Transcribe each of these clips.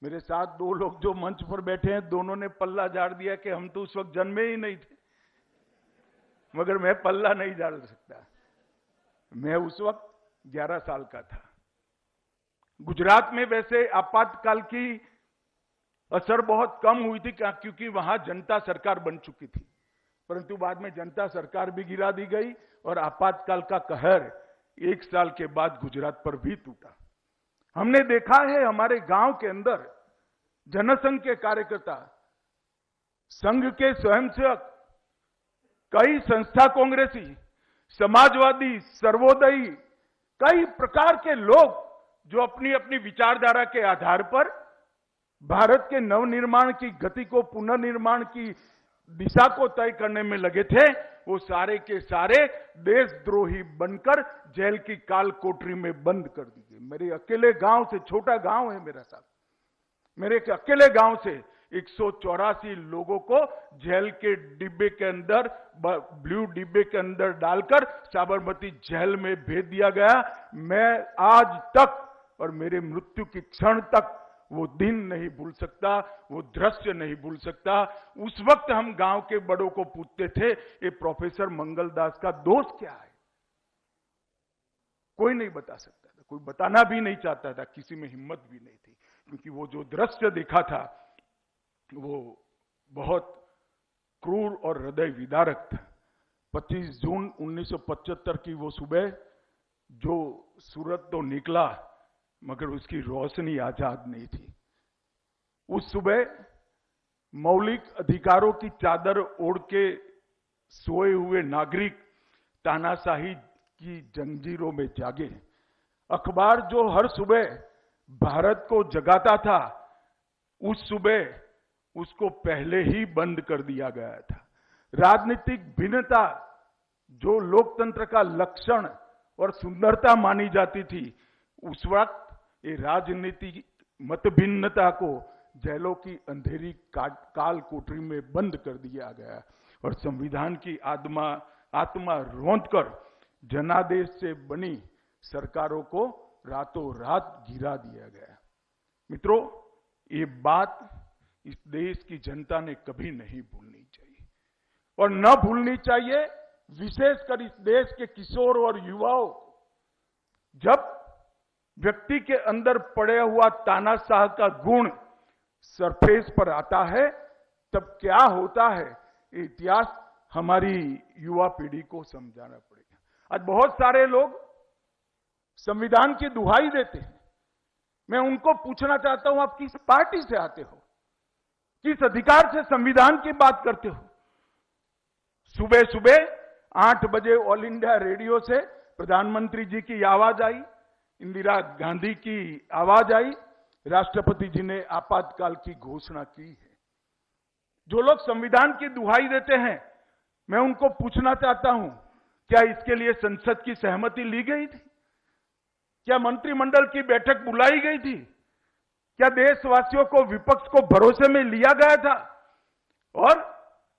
मेरे साथ दो लोग जो मंच पर बैठे हैं, दोनों ने पल्ला झाड़ दिया कि हम तो उस वक्त जन्मे ही नहीं थे, मगर मैं पल्ला नहीं झाड़ सकता। मैं उस वक्त 11 साल का था। गुजरात में वैसे आपातकाल की असर बहुत कम हुई थी क्योंकि वहां जनता सरकार बन चुकी थी, परंतु बाद में जनता सरकार भी गिरा दी गई और आपातकाल का कहर 1 साल के बाद गुजरात पर भी टूटा। हमने देखा है हमारे गांव के अंदर जनसंघ के कार्यकर्ता, संघ के स्वयंसेवक, कई संस्था कांग्रेसी, समाजवादी, सर्वोदयी, कई प्रकार के लोग जो अपनी अपनी विचारधारा के आधार पर भारत के नवनिर्माण की गति को, पुनर्निर्माण की दिशा को तय करने में लगे थे, वो सारे के सारे देशद्रोही बनकर जेल की काल कोठरी में बंद कर दी गई। मेरे अकेले गांव से, छोटा गांव है मेरा साहब, मेरे अकेले गांव से 184 लोगों को जेल के डिब्बे के अंदर, ब्लू डिब्बे के अंदर डालकर साबरमती जेल में भेज दिया गया। मैं आज तक और मेरे मृत्यु की क्षण तक वो दिन नहीं भूल सकता, वो दृश्य नहीं भूल सकता। उस वक्त हम गांव के बड़ों को पूछते थे, ये प्रोफेसर मंगलदास का दोष क्या है? कोई नहीं बता सकता था, कोई बताना भी नहीं चाहता था, किसी में हिम्मत भी नहीं थी, क्योंकि वो जो दृश्य देखा था वो बहुत क्रूर और हृदय विदारक था। 25 जून 1975 की वो सुबह, जो सूरज तो निकला मगर उसकी रोशनी आजाद नहीं थी। उस सुबह मौलिक अधिकारों की चादर ओढ़ के सोए हुए नागरिक तानाशाही की जंजीरों में जागे। अखबार जो हर सुबह भारत को जगाता था, उस सुबह उसको पहले ही बंद कर दिया गया था। राजनीतिक भिन्नता, जो लोकतंत्र का लक्षण और सुंदरता मानी जाती थी, उस वक्त ये राजनीतिक मत भिन्नता को जेलों की अंधेरी काल कोठरी में बंद कर दिया गया और संविधान की आत्मा रौंदकर जनादेश से बनी सरकारों को रातों रात गिरा दिया गया। मित्रों, ये बात इस देश की जनता ने कभी नहीं भूलनी चाहिए और न भूलनी चाहिए, विशेषकर इस देश के किशोर और युवाओं को। जब व्यक्ति के अंदर पड़े हुआ तानाशाह का गुण सरफेस पर आता है, तब क्या होता है, इतिहास हमारी युवा पीढ़ी को समझाना पड़ेगा। आज बहुत सारे लोग संविधान की दुहाई देते हैं। मैं उनको पूछना चाहता हूं, आप किस पार्टी से आते हो, किस अधिकार से संविधान की बात करते हो? सुबह सुबह 8 बजे ऑल इंडिया रेडियो से प्रधानमंत्री जी की आवाज आई, इंदिरा गांधी की आवाज आई, राष्ट्रपति जी ने आपातकाल की घोषणा की है। जो लोग संविधान की दुहाई देते हैं, मैं उनको पूछना चाहता हूं, क्या इसके लिए संसद की सहमति ली गई थी? क्या मंत्रिमंडल की बैठक बुलाई गई थी? क्या देशवासियों को, विपक्ष को भरोसे में लिया गया था? और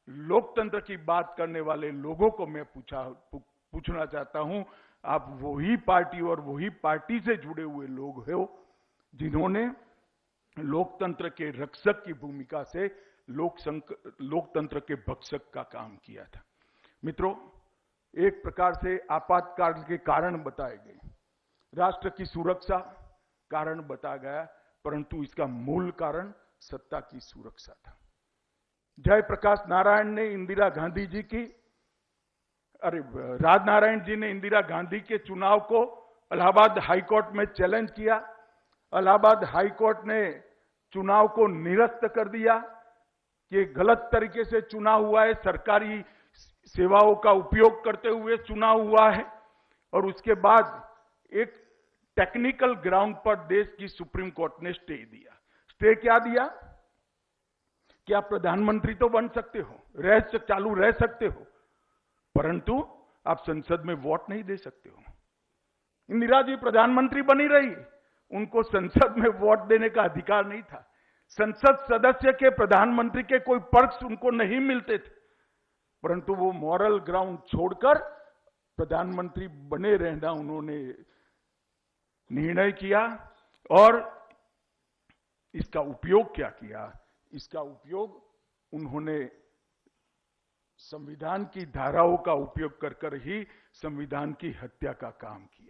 लोकतंत्र की बात करने वाले लोगों को मैं पूछना चाहता हूं, आप वही पार्टी और वही पार्टी से जुड़े हुए लोग हो जिन्होंने लोकतंत्र के रक्षक की भूमिका से लोकतंत्र के भक्षक का काम किया था। मित्रों, एक प्रकार से आपातकाल के कारण बताए गए, राष्ट्र की सुरक्षा कारण बताया गया, परंतु इसका मूल कारण सत्ता की सुरक्षा था। जयप्रकाश नारायण ने इंदिरा गांधी जी की राजनारायण जी ने इंदिरा गांधी के चुनाव को इलाहाबाद हाईकोर्ट में चैलेंज किया। इलाहाबाद हाईकोर्ट ने चुनाव को निरस्त कर दिया कि गलत तरीके से चुनाव हुआ है, सरकारी सेवाओं का उपयोग करते हुए चुनाव हुआ है। और उसके बाद एक टेक्निकल ग्राउंड पर देश की सुप्रीम कोर्ट ने स्टे दिया। स्टे क्या दिया कि आप प्रधानमंत्री तो बन सकते हो, चालू रह सकते हो, परंतु आप संसद में वोट नहीं दे सकते हो। इंदिरा जी प्रधानमंत्री बनी रही, उनको संसद में वोट देने का अधिकार नहीं था। संसद सदस्य के, प्रधानमंत्री के कोई पर्क्स उनको नहीं मिलते थे, परंतु वो मॉरल ग्राउंड छोड़कर प्रधानमंत्री बने रहना उन्होंने निर्णय किया। और इसका उपयोग क्या किया? इसका उपयोग उन्होंने संविधान की धाराओं का उपयोग कर ही संविधान की हत्या का काम किया।